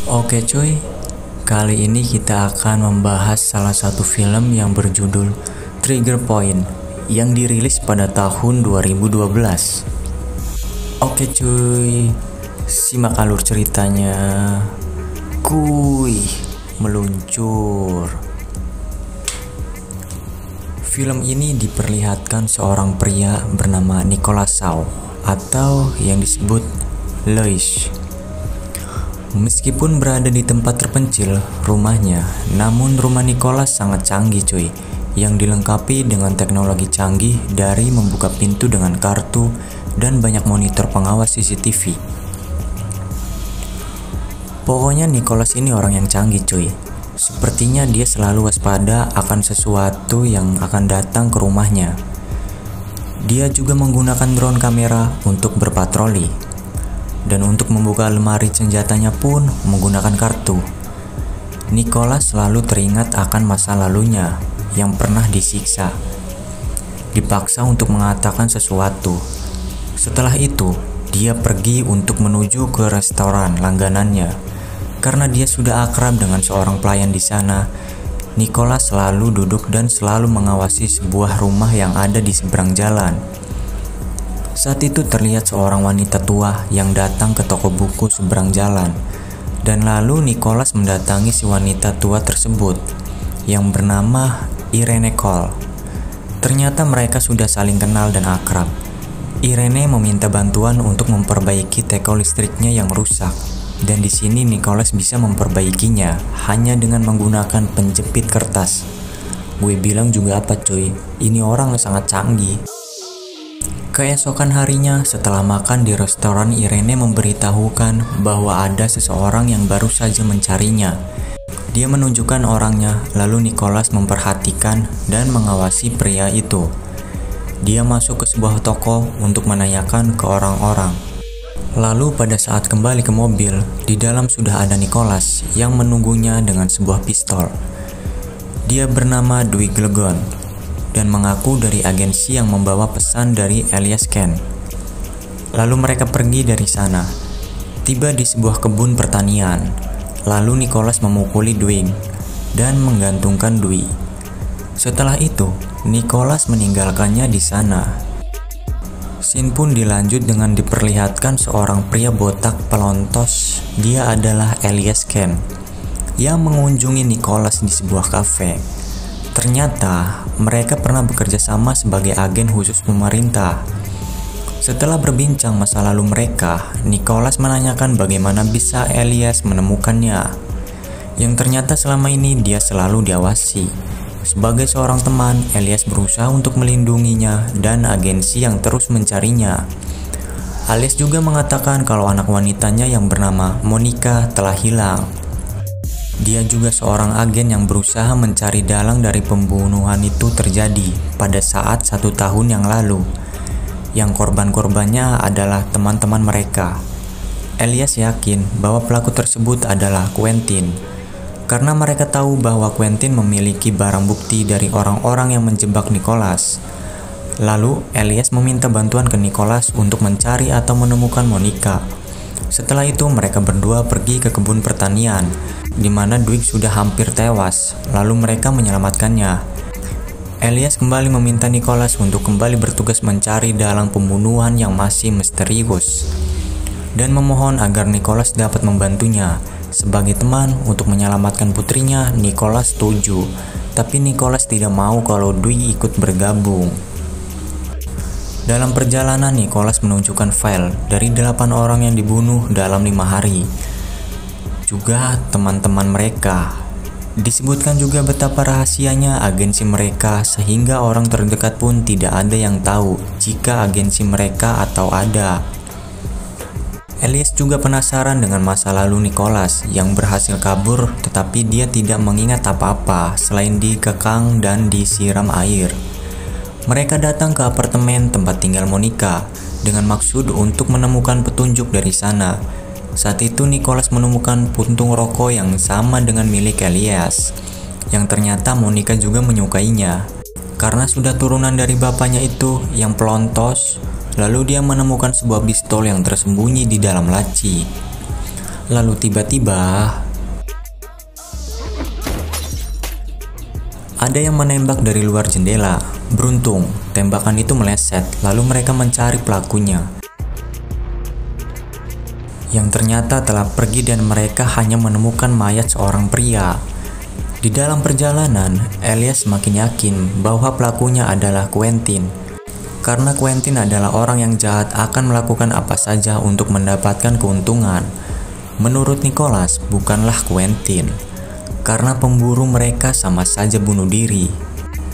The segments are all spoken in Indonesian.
Oke cuy, kali ini kita akan membahas salah satu film yang berjudul Trigger Point yang dirilis pada tahun 2012. Oke cuy, simak alur ceritanya. Kuy, meluncur. Film ini diperlihatkan seorang pria bernama Nicholas Shaw atau yang disebut Lois. Meskipun berada di tempat terpencil rumahnya, namun rumah Nicholas sangat canggih cuy, yang dilengkapi dengan teknologi canggih dari membuka pintu dengan kartu dan banyak monitor pengawas CCTV. Pokoknya Nicholas ini orang yang canggih cuy. Sepertinya dia selalu waspada akan sesuatu yang akan datang ke rumahnya. Dia juga menggunakan drone kamera untuk berpatroli. Dan untuk membuka lemari senjatanya pun menggunakan kartu. Nicholas selalu teringat akan masa lalunya yang pernah disiksa. Dipaksa untuk mengatakan sesuatu. Setelah itu, dia pergi untuk menuju ke restoran langganannya. Karena dia sudah akrab dengan seorang pelayan di sana, Nicholas selalu duduk dan selalu mengawasi sebuah rumah yang ada di seberang jalan. Saat itu terlihat seorang wanita tua yang datang ke toko buku seberang jalan, dan lalu Nicholas mendatangi si wanita tua tersebut yang bernama Irene Cole. Ternyata mereka sudah saling kenal dan akrab. Irene meminta bantuan untuk memperbaiki teko listriknya yang rusak, dan di sini Nicholas bisa memperbaikinya hanya dengan menggunakan penjepit kertas. Gue bilang juga apa cuy, ini orang sangat canggih. Keesokan harinya setelah makan di restoran, Irene memberitahukan bahwa ada seseorang yang baru saja mencarinya. Dia menunjukkan orangnya, lalu Nicholas memperhatikan dan mengawasi pria itu. Dia masuk ke sebuah toko untuk menanyakan ke orang-orang. Lalu pada saat kembali ke mobil, di dalam sudah ada Nicholas yang menunggunya dengan sebuah pistol. Dia bernama Dwight Legon dan mengaku dari agensi yang membawa pesan dari Elias Ken. Lalu mereka pergi dari sana, tiba di sebuah kebun pertanian. Lalu Nicholas memukuli Dwight dan menggantungkan Dwight. Setelah itu, Nicholas meninggalkannya di sana. Scene pun dilanjut dengan diperlihatkan seorang pria botak pelontos. Dia adalah Elias Ken yang mengunjungi Nicholas di sebuah kafe. Ternyata mereka pernah bekerja sama sebagai agen khusus pemerintah. Setelah berbincang masa lalu mereka, Nicholas menanyakan bagaimana bisa Elias menemukannya, yang ternyata selama ini dia selalu diawasi. Sebagai seorang teman, Elias berusaha untuk melindunginya dan agensi yang terus mencarinya. Elias juga mengatakan kalau anak wanitanya yang bernama Monica telah hilang. Dia juga seorang agen yang berusaha mencari dalang dari pembunuhan itu terjadi pada saat 1 tahun yang lalu, yang korban-korbannya adalah teman-teman mereka. Elias yakin bahwa pelaku tersebut adalah Quentin, karena mereka tahu bahwa Quentin memiliki barang bukti dari orang-orang yang menjebak Nicholas. Lalu Elias meminta bantuan ke Nicholas untuk mencari atau menemukan Monica. Setelah itu mereka berdua pergi ke kebun pertanian, di mana Dwight sudah hampir tewas, lalu mereka menyelamatkannya. Elias kembali meminta Nicholas untuk kembali bertugas mencari dalang pembunuhan yang masih misterius, dan memohon agar Nicholas dapat membantunya. Sebagai teman untuk menyelamatkan putrinya, Nicholas setuju, tapi Nicholas tidak mau kalau Dwight ikut bergabung. Dalam perjalanan, Nicholas menunjukkan file dari 8 orang yang dibunuh dalam 5 hari. Juga teman-teman mereka. Disebutkan juga betapa rahasianya agensi mereka sehingga orang terdekat pun tidak ada yang tahu jika agensi mereka atau ada. Elias juga penasaran dengan masa lalu Nicholas yang berhasil kabur, tetapi dia tidak mengingat apa-apa selain dikekang dan disiram air. Mereka datang ke apartemen tempat tinggal Monica dengan maksud untuk menemukan petunjuk dari sana. Saat itu Nicholas menemukan puntung rokok yang sama dengan milik Elias, yang ternyata Monica juga menyukainya. Karena sudah turunan dari bapaknya itu yang pelontos, lalu dia menemukan sebuah pistol yang tersembunyi di dalam laci. Lalu tiba-tiba ada yang menembak dari luar jendela. Beruntung, tembakan itu meleset, lalu mereka mencari pelakunya, yang ternyata telah pergi dan mereka hanya menemukan mayat seorang pria. Di dalam perjalanan, Elias semakin yakin bahwa pelakunya adalah Quentin. Karena Quentin adalah orang yang jahat akan melakukan apa saja untuk mendapatkan keuntungan. Menurut Nicholas, bukanlah Quentin. Karena pemburu mereka sama saja bunuh diri.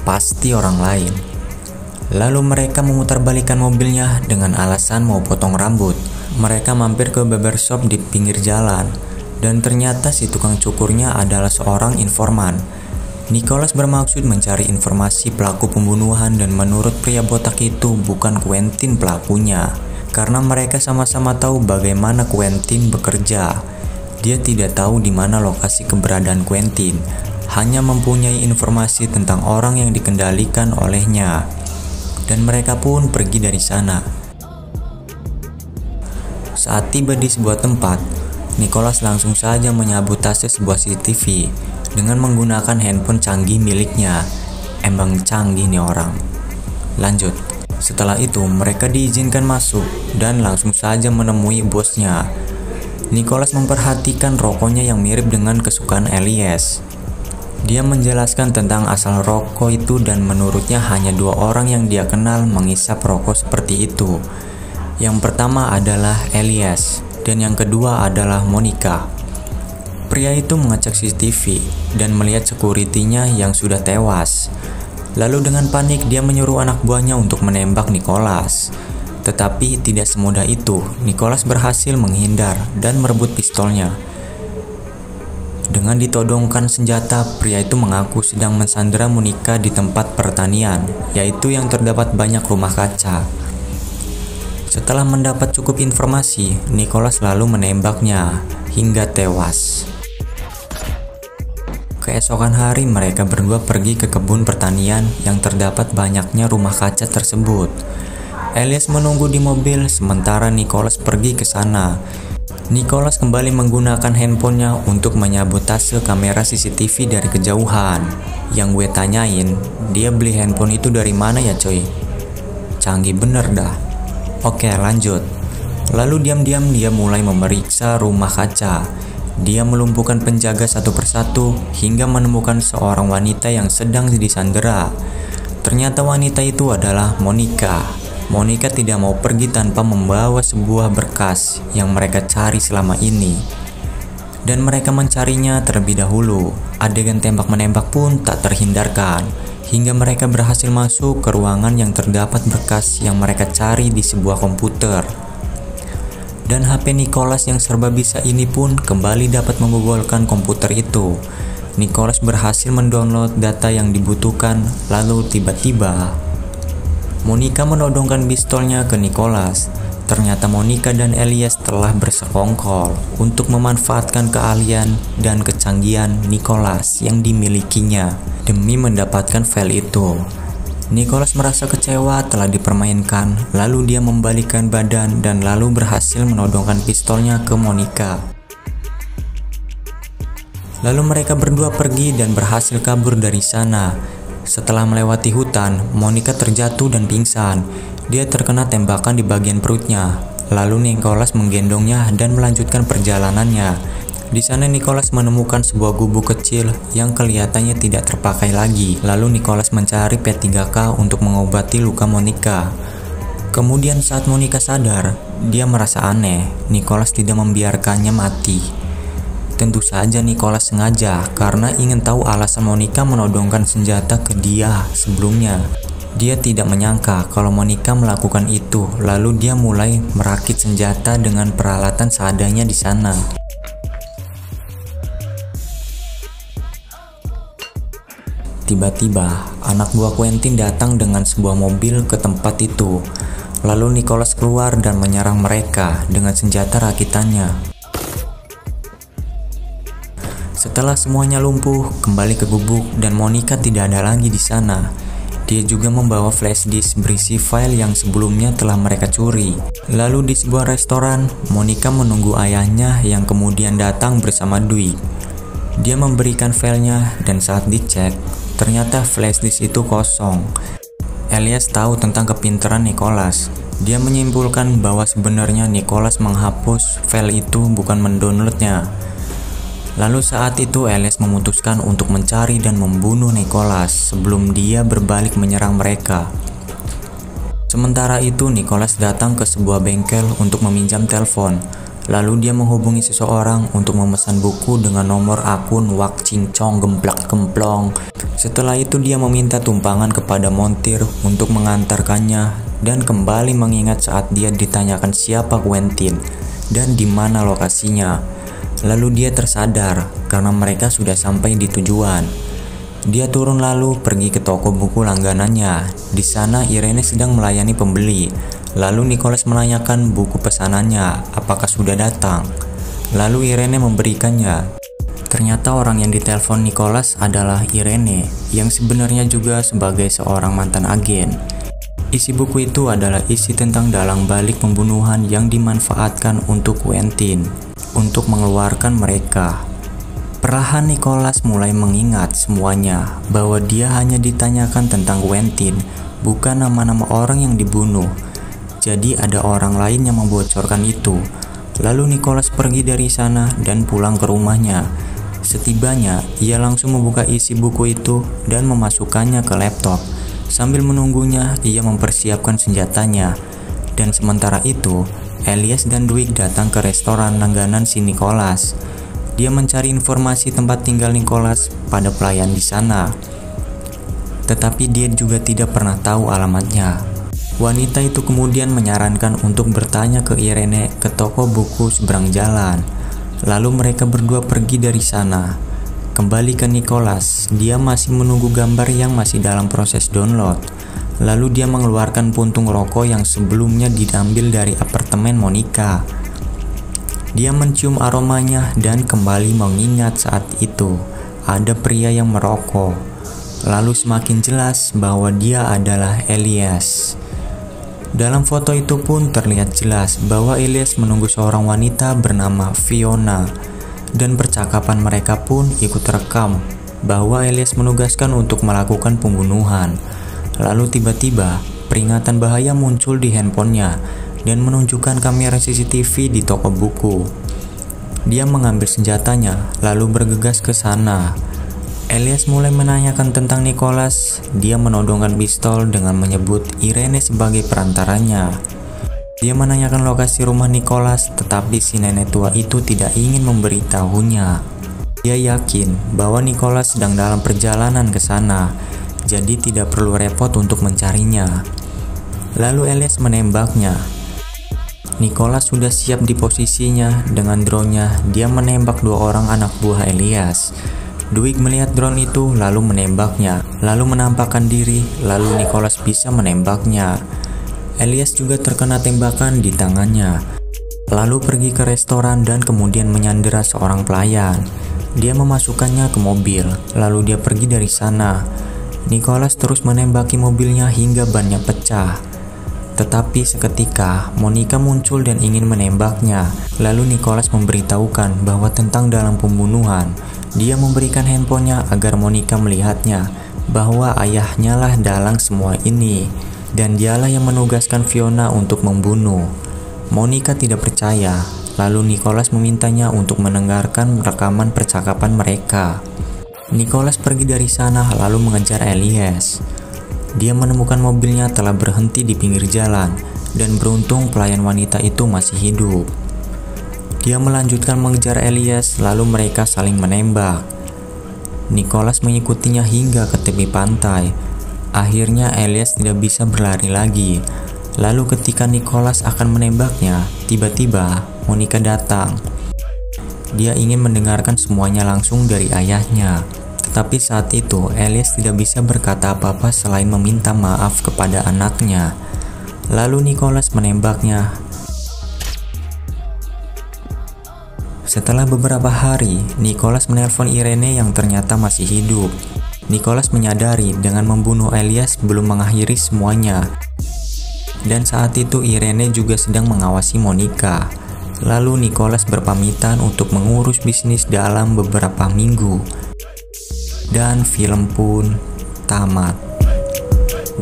Pasti orang lain. Lalu mereka memutarbalikkan mobilnya dengan alasan mau potong rambut. Mereka mampir ke barbershop di pinggir jalan, dan ternyata si tukang cukurnya adalah seorang informan. Nicholas bermaksud mencari informasi pelaku pembunuhan dan menurut pria botak itu bukan Quentin pelakunya. Karena mereka sama-sama tahu bagaimana Quentin bekerja. Dia tidak tahu di mana lokasi keberadaan Quentin, hanya mempunyai informasi tentang orang yang dikendalikan olehnya. Dan mereka pun pergi dari sana. Saat tiba di sebuah tempat, Nicholas langsung saja menyabotase sebuah CCTV dengan menggunakan handphone canggih miliknya. Emang canggih nih orang. Lanjut, setelah itu mereka diizinkan masuk dan langsung saja menemui bosnya. Nicholas memperhatikan rokoknya yang mirip dengan kesukaan Elias. Dia menjelaskan tentang asal rokok itu dan menurutnya hanya 2 orang yang dia kenal mengisap rokok seperti itu. Yang pertama adalah Elias dan yang kedua adalah Monica. Pria itu mengecek CCTV dan melihat security-nya yang sudah tewas. Lalu dengan panik dia menyuruh anak buahnya untuk menembak Nicholas. Tetapi tidak semudah itu, Nicholas berhasil menghindar dan merebut pistolnya. Dengan ditodongkan senjata, pria itu mengaku sedang mensandera Monica di tempat pertanian, yaitu yang terdapat banyak rumah kaca. Setelah mendapat cukup informasi, Nicholas lalu menembaknya hingga tewas. Keesokan hari mereka berdua pergi ke kebun pertanian yang terdapat banyaknya rumah kaca tersebut. Elias menunggu di mobil sementara Nicholas pergi ke sana. Nicholas kembali menggunakan handphonenya untuk menyabotase kamera CCTV dari kejauhan. Yang gue tanyain, dia beli handphone itu dari mana ya coy? Canggih bener dah. Oke, lanjut. Lalu diam-diam dia mulai memeriksa rumah kaca. Dia melumpuhkan penjaga satu persatu hingga menemukan seorang wanita yang sedang disandera. Ternyata wanita itu adalah Monica. Monica tidak mau pergi tanpa membawa sebuah berkas yang mereka cari selama ini. Dan mereka mencarinya terlebih dahulu. Adegan tembak-menembak pun tak terhindarkan. Hingga mereka berhasil masuk ke ruangan yang terdapat berkas yang mereka cari di sebuah komputer. Dan HP Nicholas yang serba bisa ini pun kembali dapat menggugurkan komputer itu. Nicholas berhasil mendownload data yang dibutuhkan, lalu tiba-tiba Monica menodongkan pistolnya ke Nicholas. Ternyata Monica dan Elias telah bersekongkol untuk memanfaatkan keahlian dan kecanggihan Nicholas yang dimilikinya demi mendapatkan file itu. Nicholas merasa kecewa telah dipermainkan, lalu dia membalikkan badan dan lalu berhasil menodongkan pistolnya ke Monica. Lalu mereka berdua pergi dan berhasil kabur dari sana. Setelah melewati hutan, Monica terjatuh dan pingsan. Dia terkena tembakan di bagian perutnya. Lalu Nicholas menggendongnya dan melanjutkan perjalanannya. Di sana Nicholas menemukan sebuah gubuk kecil yang kelihatannya tidak terpakai lagi. Lalu Nicholas mencari P3K untuk mengobati luka Monica. Kemudian saat Monica sadar, dia merasa aneh. Nicholas tidak membiarkannya mati. Tentu saja Nicholas sengaja karena ingin tahu alasan Monica menodongkan senjata ke dia sebelumnya. Dia tidak menyangka kalau Monica melakukan itu, lalu dia mulai merakit senjata dengan peralatan seadanya di sana. Tiba-tiba, anak buah Quentin datang dengan sebuah mobil ke tempat itu. Lalu Nicholas keluar dan menyerang mereka dengan senjata rakitannya. Setelah semuanya lumpuh, kembali ke gubuk dan Monica tidak ada lagi di sana. Dia juga membawa flash disk berisi file yang sebelumnya telah mereka curi. Lalu di sebuah restoran, Monica menunggu ayahnya yang kemudian datang bersama Dwight. Dia memberikan filenya dan saat dicek, ternyata flash disk itu kosong. Elias tahu tentang kepintaran Nicholas. Dia menyimpulkan bahwa sebenarnya Nicholas menghapus file itu bukan mendownloadnya. Lalu saat itu Elias memutuskan untuk mencari dan membunuh Nicholas sebelum dia berbalik menyerang mereka. Sementara itu Nicholas datang ke sebuah bengkel untuk meminjam telepon. Lalu dia menghubungi seseorang untuk memesan buku dengan nomor akun Wak Ching Chong Gemplak Gemplong. Setelah itu dia meminta tumpangan kepada montir untuk mengantarkannya dan kembali mengingat saat dia ditanyakan siapa Quentin dan di mana lokasinya. Lalu dia tersadar karena mereka sudah sampai di tujuan. Dia turun lalu pergi ke toko buku langganannya. Di sana Irene sedang melayani pembeli. Lalu Nicholas menanyakan buku pesanannya apakah sudah datang. Lalu Irene memberikannya. Ternyata orang yang ditelepon Nicholas adalah Irene, yang sebenarnya juga sebagai seorang mantan agen. Isi buku itu adalah isi tentang dalang balik pembunuhan yang dimanfaatkan untuk Quentin untuk mengeluarkan mereka. Perlahan Nicholas mulai mengingat semuanya, bahwa dia hanya ditanyakan tentang Quentin, bukan nama-nama orang yang dibunuh. Jadi ada orang lain yang membocorkan itu. Lalu Nicholas pergi dari sana dan pulang ke rumahnya. Setibanya, ia langsung membuka isi buku itu dan memasukkannya ke laptop. Sambil menunggunya, ia mempersiapkan senjatanya. Dan sementara itu, Elias dan Dwight datang ke restoran langganan si Nicholas. Dia mencari informasi tempat tinggal Nicholas pada pelayan di sana. Tetapi dia juga tidak pernah tahu alamatnya. Wanita itu kemudian menyarankan untuk bertanya ke Irene ke toko buku seberang jalan. Lalu mereka berdua pergi dari sana. Kembali ke Nicholas, dia masih menunggu gambar yang masih dalam proses download. Lalu dia mengeluarkan puntung rokok yang sebelumnya diambil dari apartemen Monica. Dia mencium aromanya dan kembali mengingat saat itu ada pria yang merokok. Lalu semakin jelas bahwa dia adalah Elias. Dalam foto itu pun terlihat jelas bahwa Elias menunggu seorang wanita bernama Fiona. Dan percakapan mereka pun ikut rekam bahwa Elias menugaskan untuk melakukan pembunuhan. Lalu tiba-tiba peringatan bahaya muncul di handphonenya dan menunjukkan kamera CCTV di toko buku. Dia mengambil senjatanya lalu bergegas ke sana. Elias mulai menanyakan tentang Nicholas. Dia menodongkan pistol dengan menyebut Irene sebagai perantaranya. Dia menanyakan lokasi rumah Nicholas, tetapi si nenek tua itu tidak ingin memberitahunya. Dia yakin bahwa Nicholas sedang dalam perjalanan ke sana, jadi tidak perlu repot untuk mencarinya. Lalu Elias menembaknya. Nicholas sudah siap di posisinya. Dengan drone-nya, dia menembak dua orang anak buah Elias. Dwight melihat drone itu lalu menembaknya, lalu menampakkan diri, lalu Nicholas bisa menembaknya. Elias juga terkena tembakan di tangannya. Lalu pergi ke restoran dan kemudian menyandera seorang pelayan. Dia memasukkannya ke mobil, lalu dia pergi dari sana. Nicholas terus menembaki mobilnya hingga bannya pecah. Tetapi seketika Monica muncul dan ingin menembaknya. Lalu Nicholas memberitahukan bahwa tentang dalam pembunuhan. Dia memberikan handphonenya agar Monica melihatnya, bahwa ayahnya lah dalang semua ini, dan dialah yang menugaskan Fiona untuk membunuh. Monica tidak percaya. Lalu Nicholas memintanya untuk mendengarkan rekaman percakapan mereka. Nicholas pergi dari sana lalu mengejar Elias. Dia menemukan mobilnya telah berhenti di pinggir jalan, dan beruntung pelayan wanita itu masih hidup. Dia melanjutkan mengejar Elias, lalu mereka saling menembak. Nicholas mengikutinya hingga ke tepi pantai. Akhirnya Elias tidak bisa berlari lagi. Lalu ketika Nicholas akan menembaknya, tiba-tiba Monica datang. Dia ingin mendengarkan semuanya langsung dari ayahnya. Tetapi saat itu Elias tidak bisa berkata apa-apa selain meminta maaf kepada anaknya. Lalu Nicholas menembaknya. Setelah beberapa hari, Nicholas menelpon Irene yang ternyata masih hidup. Nicholas menyadari dengan membunuh Elias belum mengakhiri semuanya. Dan saat itu Irene juga sedang mengawasi Monica. Lalu Nicholas berpamitan untuk mengurus bisnis dalam beberapa minggu. Dan film pun tamat.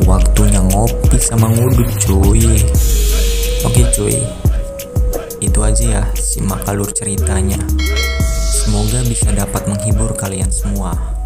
Waktunya ngopi sama ngudut cuy. Oke cuy, itu aja ya simak alur ceritanya. Semoga bisa dapat menghibur kalian semua.